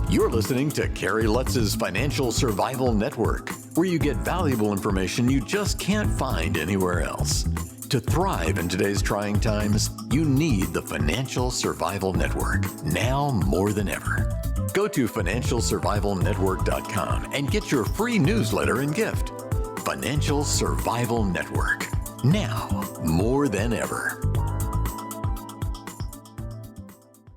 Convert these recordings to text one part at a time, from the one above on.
You're listening to Kerry Lutz's Financial Survival Network, where you get valuable information you just can't find anywhere else. To thrive in today's trying times, you need the Financial Survival Network, now more than ever. Go to financialsurvivalnetwork.com and get your free newsletter and gift. Financial Survival Network, now more than ever.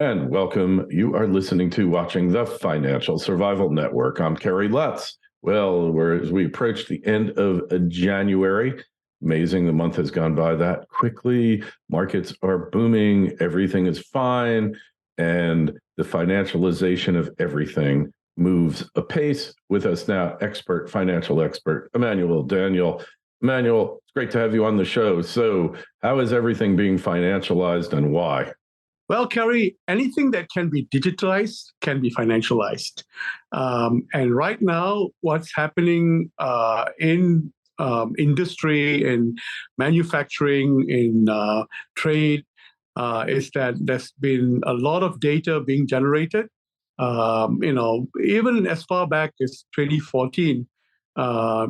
And welcome. You are listening to watching the Financial Survival Network. I'm Kerry Lutz. Well, as we approach the end of January, amazing. The month has gone by that quickly. Markets are booming. Everything is fine. And the financialization of everything moves apace. With us now, financial expert, Emmanuel Daniel. Emmanuel, it's great to have you on the show. So how is everything being financialized and why? Well, Kerry, anything that can be digitalized can be financialized. And right now, what's happening in industry, in manufacturing, in trade, is that there's been a lot of data being generated. Even as far back as 2014,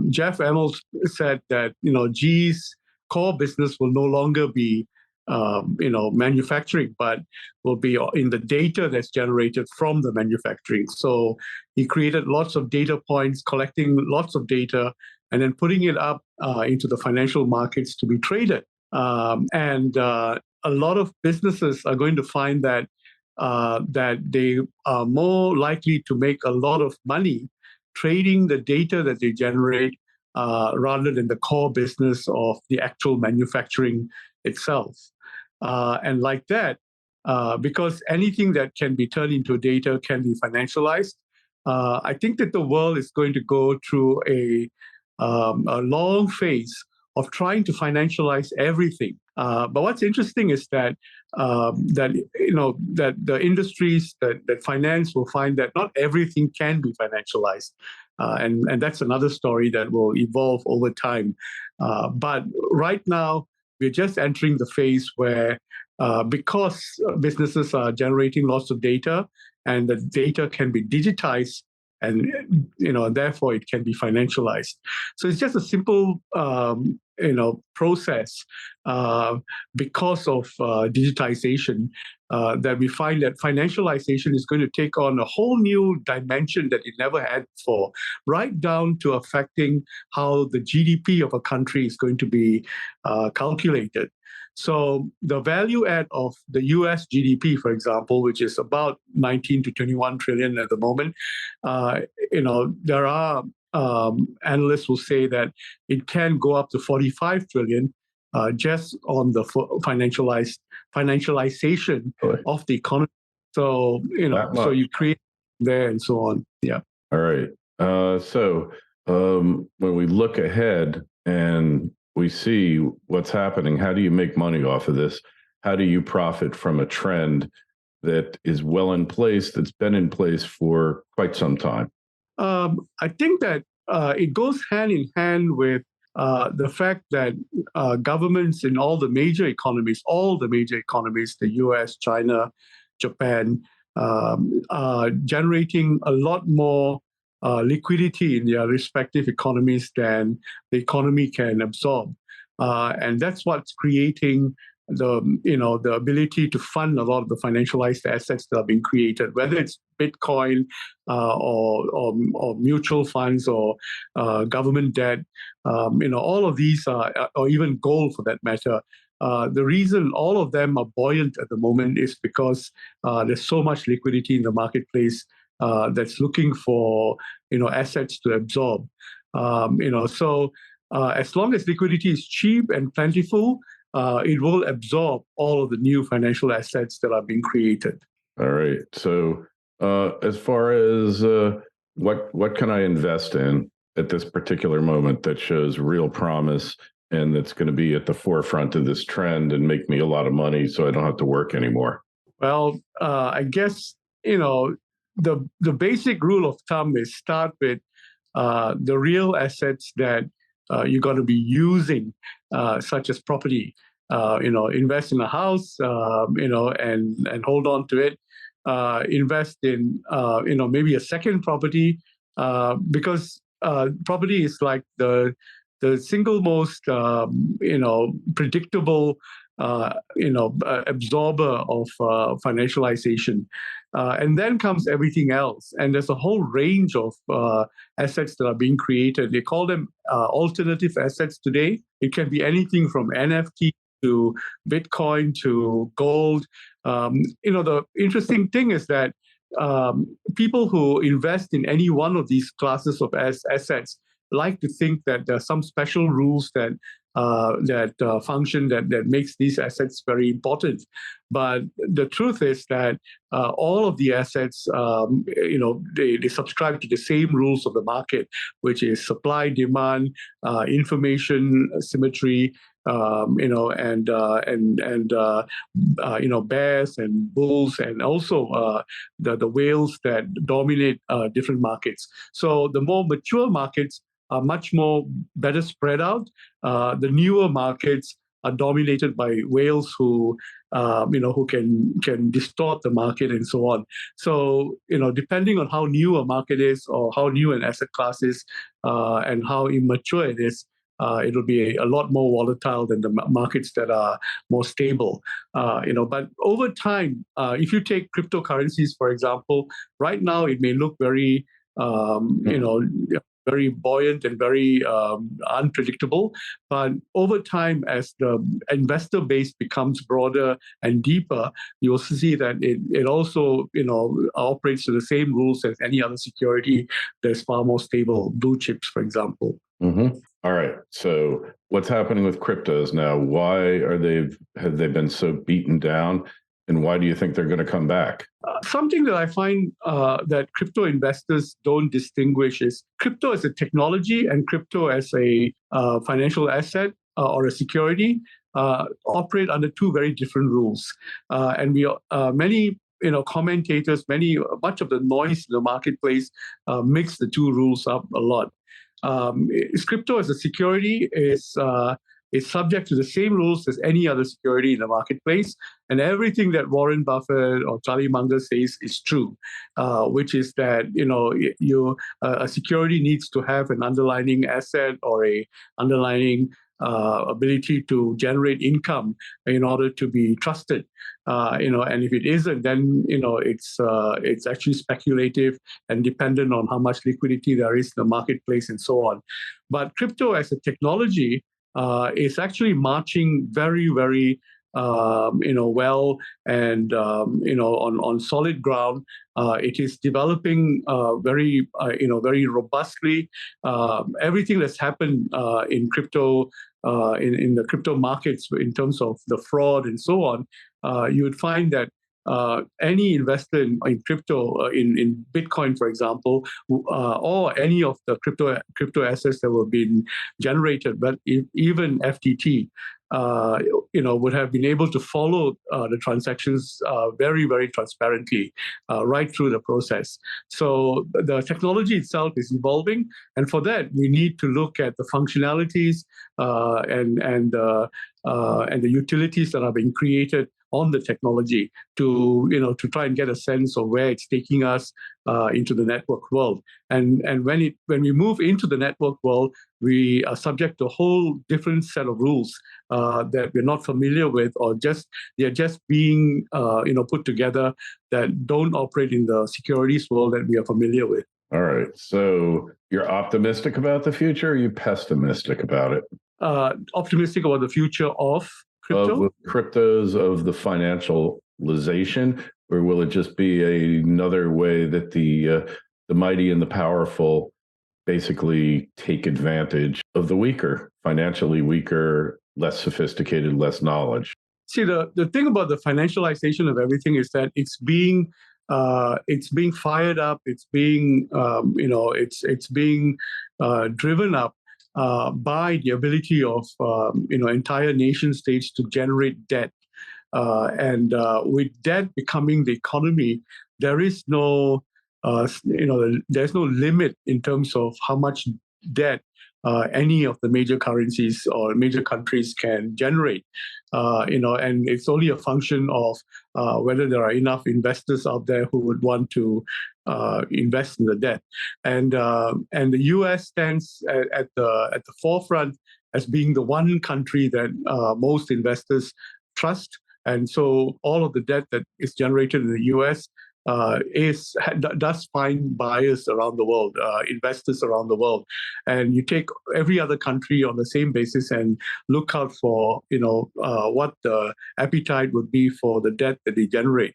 Jeff Immelt said that GE's core business will no longer be manufacturing, but will be in the data that's generated from the manufacturing. So he created lots of data points, collecting lots of data, and then putting it up into the financial markets to be traded. And a lot of businesses are going to find that they are more likely to make a lot of money trading the data that they generate rather than the core business of the actual manufacturing itself. And like that, because anything that can be turned into data can be financialized, I think that the world is going to go through a long phase of trying to financialize everything. But what's interesting is that that the industries that finance will find that not everything can be financialized, and that's another story that will evolve over time. But right now, we're just entering the phase where, because businesses are generating lots of data, and the data can be digitized, and therefore it can be financialized. So it's just a simple process because of digitization that we find that financialization is going to take on a whole new dimension that it never had before, right down to affecting how the GDP of a country is going to be calculated. So the value add of the US GDP, for example, which is about 19 to 21 trillion at the moment, there are analysts will say that it can go up to 45 trillion just on the financialization of the economy. So, so you create there and so on. Yeah. All right. So when we look ahead and we see what's happening, how do you make money off of this? How do you profit from a trend that is well in place, that's been in place for quite some time? I think that it goes hand in hand with the fact that governments in all the major economies, the US, China, Japan, are generating a lot more liquidity in their respective economies than the economy can absorb. And that's what's creating the ability to fund a lot of the financialized assets that are being created, whether it's Bitcoin or mutual funds or government debt, all of these or even gold for that matter. The reason all of them are buoyant at the moment is because there's so much liquidity in the marketplace that's looking for assets to absorb. So as long as liquidity is cheap and plentiful, it will absorb all of the new financial assets that are being created. All right. So as far as what can I invest in at this particular moment that shows real promise and that's going to be at the forefront of this trend and make me a lot of money so I don't have to work anymore? Well, I guess, the basic rule of thumb is start with the real assets that you're going to be using, such as property. Invest in a house, and hold on to it. invest in maybe a second property, because property is like the single most predictable absorber of financialization. And then comes everything else. And there's a whole range of assets that are being created. They call them alternative assets today. It can be anything from NFT to Bitcoin to gold. The interesting thing is that people who invest in any one of these classes of assets like to think that there are some special rules that function that makes these assets very important. But the truth is that all of the assets, they subscribe to the same rules of the market, which is supply, demand, information symmetry, bears and bulls, and also the whales that dominate different markets. So the more mature markets are much more better spread out. The newer markets are dominated by whales who can distort the market and so on. So, depending on how new a market is or how new an asset class is and how immature it is, it'll be a lot more volatile than the markets that are more stable. But over time, if you take cryptocurrencies, for example, right now it may look very, very buoyant and very unpredictable. But over time, as the investor base becomes broader and deeper, you will see that it also operates to the same rules as any other security that's far more stable, blue chips, for example. Mm-hmm. All right. So what's happening with cryptos now? Why have they been so beaten down? And why do you think they're going to come back? Something that I find that crypto investors don't distinguish is crypto as a technology and crypto as a financial asset or a security operate under two very different rules. And many commentators, much of the noise in the marketplace mix the two rules up a lot. Crypto as a security is subject to the same rules as any other security in the marketplace. And everything that Warren Buffett or Charlie Munger says is true, which is that a security needs to have an underlying asset or a underlying ability to generate income in order to be trusted. And if it isn't, then it's actually speculative and dependent on how much liquidity there is in the marketplace and so on. But crypto as a technology is actually marching very, very well and on solid ground. It is developing very robustly. Everything that's happened in crypto, in the crypto markets in terms of the fraud and so on, you would find that any investor in crypto, in Bitcoin, for example, or any of the crypto assets that were being generated, but even FTT, would have been able to follow the transactions very, very transparently right through the process. So the technology itself is evolving, and for that we need to look at the functionalities and the utilities that are being created on the technology to try and get a sense of where it's taking us into the network world. And when we move into the network world, we are subject to a whole different set of rules that we're not familiar with, or they're just being put together that don't operate in the securities world that we are familiar with. All right. So you're optimistic about the future, or are you pessimistic about it? Optimistic about the future of crypto? Of cryptos, of the financialization, or will it just be another way that the mighty and the powerful basically take advantage of the weaker, financially weaker, less sophisticated, less knowledge? See, the thing about the financialization of everything is that it's being fired up. It's being it's being driven up by the ability of entire nation states to generate debt, and with debt becoming the economy, there is no there's no limit in terms of how much debt any of the major currencies or major countries can generate. And it's only a function of whether there are enough investors out there who would want to invest in the debt. And the U.S. stands at the forefront as being the one country that most investors trust. And so all of the debt that is generated in the U.S. does find buyers around the world, investors around the world. And you take every other country on the same basis and look out for what the appetite would be for the debt that they generate.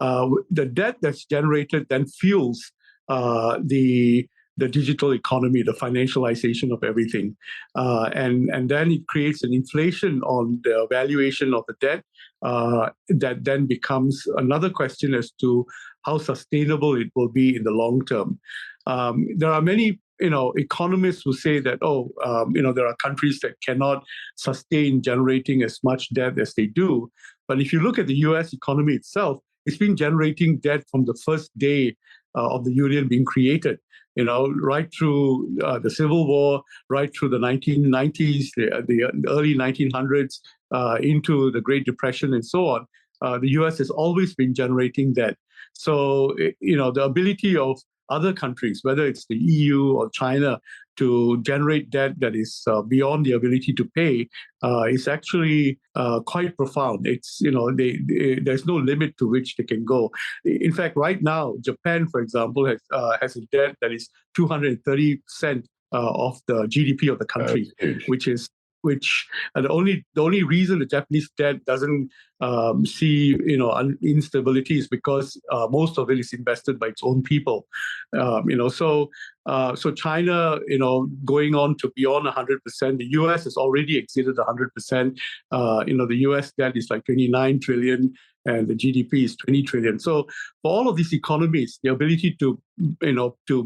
The debt that's generated then fuels the digital economy, the financialization of everything. And then it creates an inflation on the valuation of the debt that then becomes another question as to how sustainable it will be in the long term. There are many economists who say that, there are countries that cannot sustain generating as much debt as they do. But if you look at the US economy itself, it's been generating debt from the first day of the union being created. Right through the Civil War, right through the 1990s, the early 1900s, into the Great Depression and so on, the U.S. has always been generating debt. So, the ability of other countries, whether it's the EU or China, to generate debt that is beyond the ability to pay is actually quite profound. It's, there's no limit to which they can go. In fact, right now, Japan, for example, has a debt that is 230% of the GDP of the country, which the only reason the Japanese debt doesn't see instability is because most of it is invested by its own people. So China, going on to beyond 100%, the US has already exceeded 100%. The US debt is like 29 trillion. And the GDP is 20 trillion. So for all of these economies, the ability to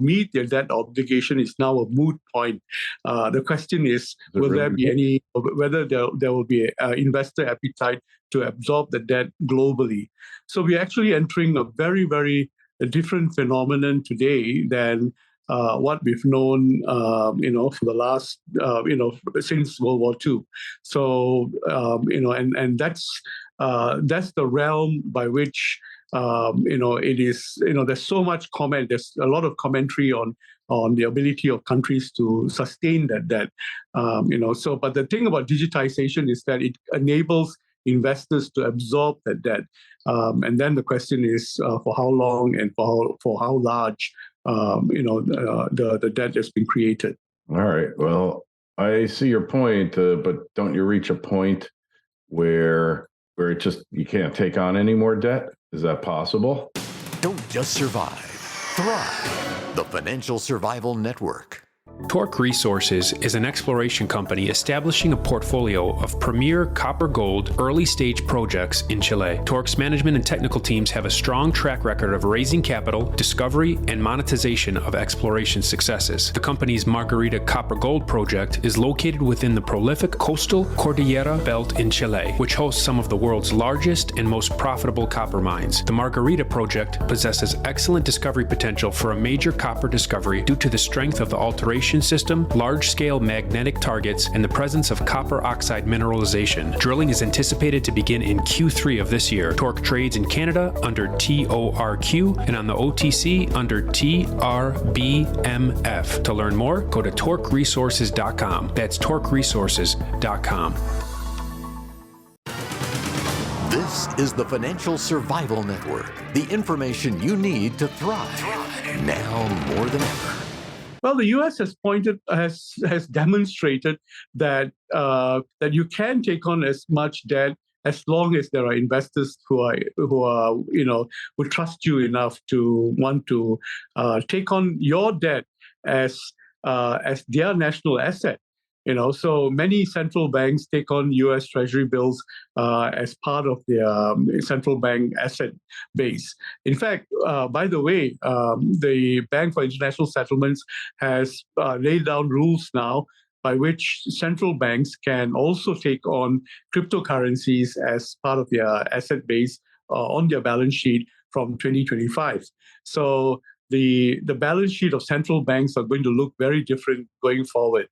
meet their debt obligation is now a moot point. The question is, whether there will be investor appetite to absorb the debt globally. So we're actually entering a very, very different phenomenon today than what we've known, for the last, since World War II. So, and that's the realm by which, it is, there's so much comment, there's a lot of commentary on the ability of countries to sustain that debt. But the thing about digitization is that it enables investors to absorb that debt. And then the question is for how long and for how large, the debt has been created. All right. Well, I see your point, but don't you reach a point where it just, you can't take on any more debt? Is that possible? Don't just survive, thrive. The Financial Survival Network. Torque Resources is an exploration company establishing a portfolio of premier copper-gold early-stage projects in Chile. Torque's management and technical teams have a strong track record of raising capital, discovery, and monetization of exploration successes. The company's Margarita copper-gold project is located within the prolific coastal Cordillera Belt in Chile, which hosts some of the world's largest and most profitable copper mines. The Margarita project possesses excellent discovery potential for a major copper discovery due to the strength of the alteration system, large-scale magnetic targets, and the presence of copper oxide mineralization. Drilling is anticipated to begin in Q3 of this year. Torque trades in Canada under TORQ and on the OTC under TRBMF. To learn more, go to torqueresources.com. That's torqueresources.com. This is the Financial Survival Network, the information you need to thrive now more than ever. Well, the U.S. has demonstrated that you can take on as much debt as long as there are investors who trust you enough to want to take on your debt as their national asset. So many central banks take on U.S. Treasury bills as part of their central bank asset base. In fact, by the way, the Bank for International Settlements has laid down rules now by which central banks can also take on cryptocurrencies as part of their asset base on their balance sheet from 2025. So the balance sheet of central banks are going to look very different going forward.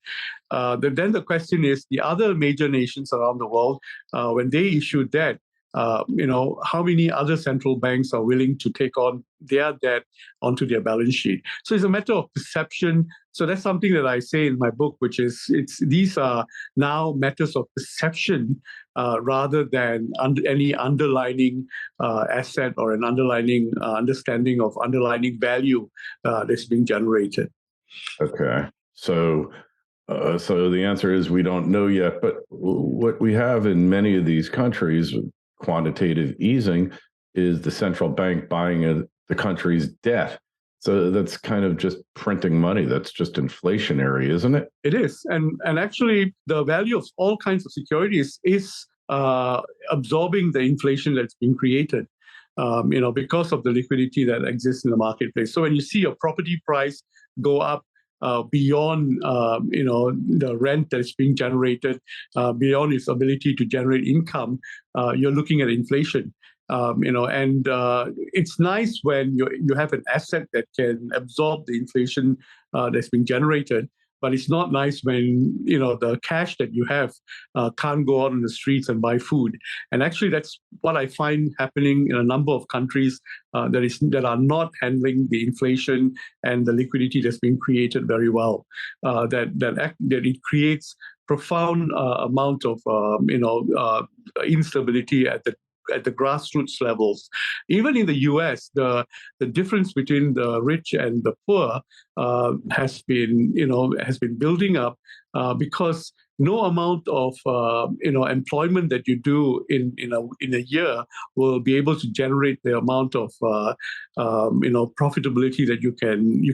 Then the question is, the other major nations around the world, when they issue debt, how many other central banks are willing to take on their debt onto their balance sheet? So it's a matter of perception. So that's something that I say in my book, which is these are now matters of perception rather than any underlying asset or an underlying understanding of underlying value that's being generated. Okay. So the answer is we don't know yet. But what we have in many of these countries, quantitative easing, is the central bank buying the country's debt. So that's kind of just printing money. That's just inflationary, isn't it? It is. And actually, the value of all kinds of securities is absorbing the inflation that's being created, because of the liquidity that exists in the marketplace. So when you see a property price go up beyond, the rent that's being generated, beyond its ability to generate income, you're looking at inflation. And it's nice when you have an asset that can absorb the inflation that's being generated. But it's not nice when the cash that you have can't go out on the streets and buy food. And actually, that's what I find happening in a number of countries that are not handling the inflation and the liquidity that's being created very well. That it creates profound amount of instability at the grassroots levels. Even in the U.S., the difference between the rich and the poor has been building up because no amount of employment that you do in a year will be able to generate the amount of profitability that you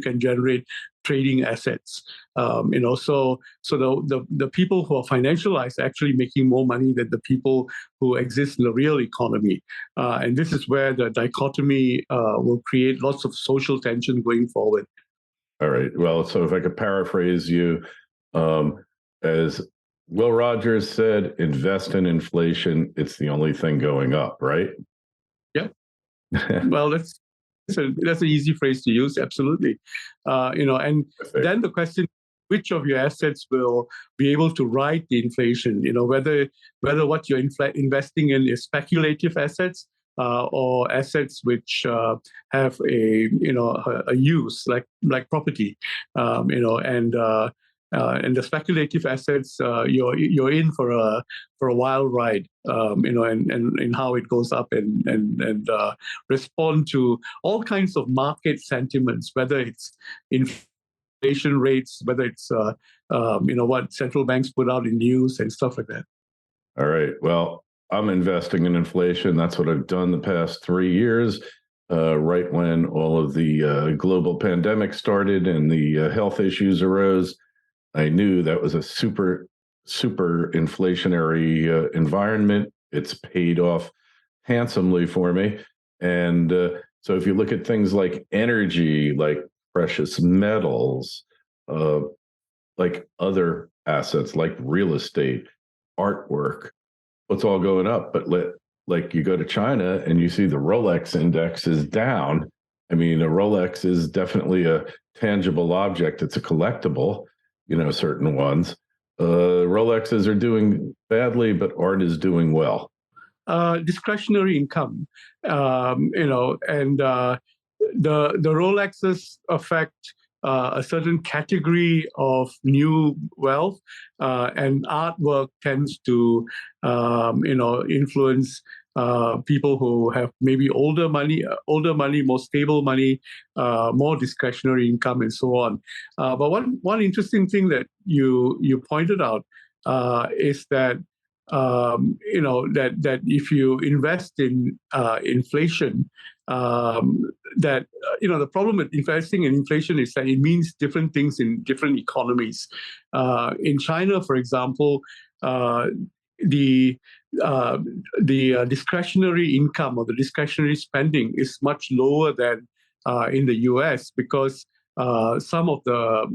can generate trading assets. So the people who are financialized are actually making more money than the people who exist in the real economy. And this is where the dichotomy will create lots of social tension going forward. All right. Well, so if I could paraphrase you, as Will Rogers said, invest in inflation. It's the only thing going up, right? Yep. Well, that's an easy phrase to use. Absolutely. And then the question, which of your assets will be able to ride the inflation? Whether what you're investing in is speculative assets or assets which have a use like property, and the speculative assets, you're in for a wild ride, and how it goes up and respond to all kinds of market sentiments, whether it's inflation rates, whether it's what central banks put out in news and stuff like that. All right. Well, I'm investing in inflation. That's what I've done the past 3 years. Right when all of the global pandemic started and the health issues arose, I knew that was a super inflationary environment. It's paid off handsomely for me. And so if you look at things like energy, like precious metals, like other assets, like real estate, artwork, it's all going up. But like you go to China and you see the Rolex index is down. I mean, a Rolex is definitely a tangible object. It's a collectible. Certain ones. Rolexes are doing badly, but art is doing well. Discretionary income, and the Rolexes affect a certain category of new wealth, and artwork tends to, influence people who have maybe older money, more stable money, more discretionary income, and so on. But one interesting thing that you pointed out is that that if you invest in inflation, the problem with investing in inflation is that it means different things in different economies. In China, for example, the discretionary income or the discretionary spending is much lower than in the U.S. because some of the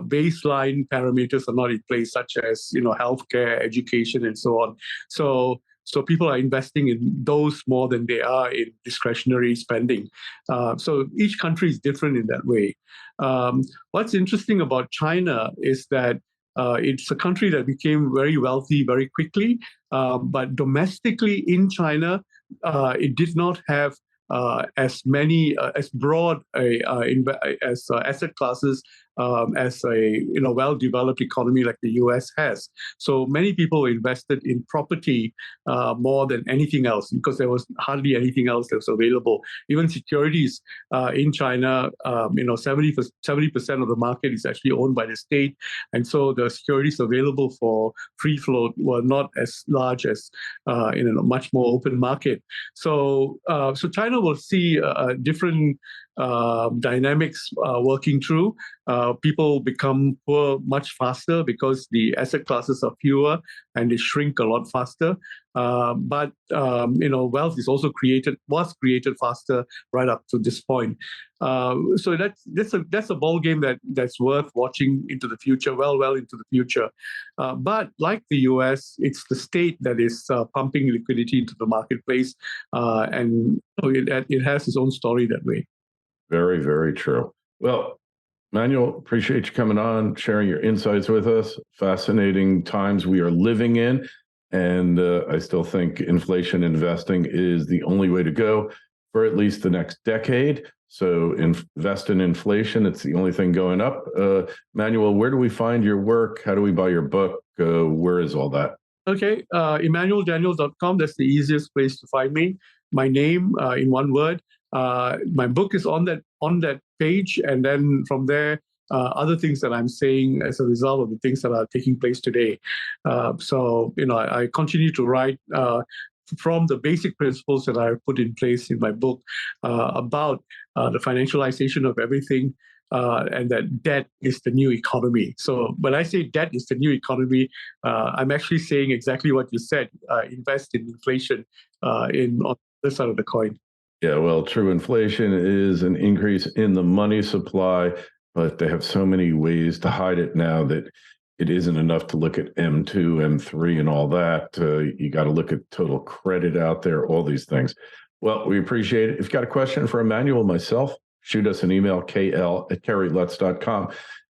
baseline parameters are not in place, such as healthcare, education, and so on. So So people are investing in those more than they are in discretionary spending. So each country is different in that way. What's interesting about China is that it's a country that became very wealthy very quickly, but domestically in China, it did not have as broad as asset classes as a well-developed economy like the U.S. has. So many people invested in property more than anything else because there was hardly anything else that was available. Even securities in China, 70% of the market is actually owned by the state, and so the securities available for free float were not as large as in a much more open market. So China will see different dynamics working through. People become poor much faster because the asset classes are fewer and they shrink a lot faster. But wealth was created faster right up to this point. So that's a ball game that's worth watching into the future, well into the future. But like the U.S., it's the state that is pumping liquidity into the marketplace, and it has its own story that way. Very, very true. Well, Emmanuel, appreciate you coming on, sharing your insights with us. Fascinating times we are living in. And I still think inflation investing is the only way to go for at least the next decade. So invest in inflation. It's the only thing going up. Emmanuel, where do we find your work? How do we buy your book? Where is all that? Okay, EmmanuelDaniel.com. That's the easiest place to find me. My name in one word. My book is on that page, and then from there, other things that I'm saying as a result of the things that are taking place today. So I continue to write from the basic principles that I put in place in my book about the financialization of everything. And that debt is the new economy. So when I say debt is the new economy, I'm actually saying exactly what you said. Invest in inflation on this side of the coin. Yeah, well, true inflation is an increase in the money supply, but they have so many ways to hide it now that it isn't enough to look at M2, M3, and all that. You got to look at total credit out there, all these things. Well, we appreciate it. If you've got a question for Emmanuel, myself, shoot us an email, kl@kerrylutz.com,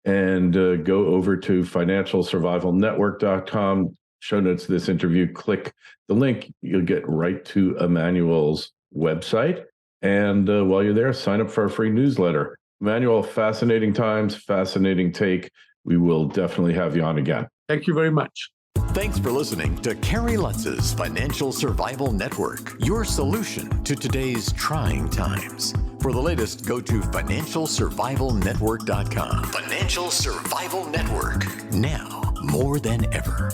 and go over to financialsurvivalnetwork.com. Show notes of this interview, click the link. You'll get right to Emmanuel's website. And while you're there, sign up for our free newsletter. Emmanuel, fascinating times, fascinating take. We will definitely have you on again. Thank you very much. Thanks for listening to Kerry Lutz's Financial Survival Network, your solution to today's trying times. For the latest, go to financialsurvivalnetwork.com. Financial Survival Network, now more than ever.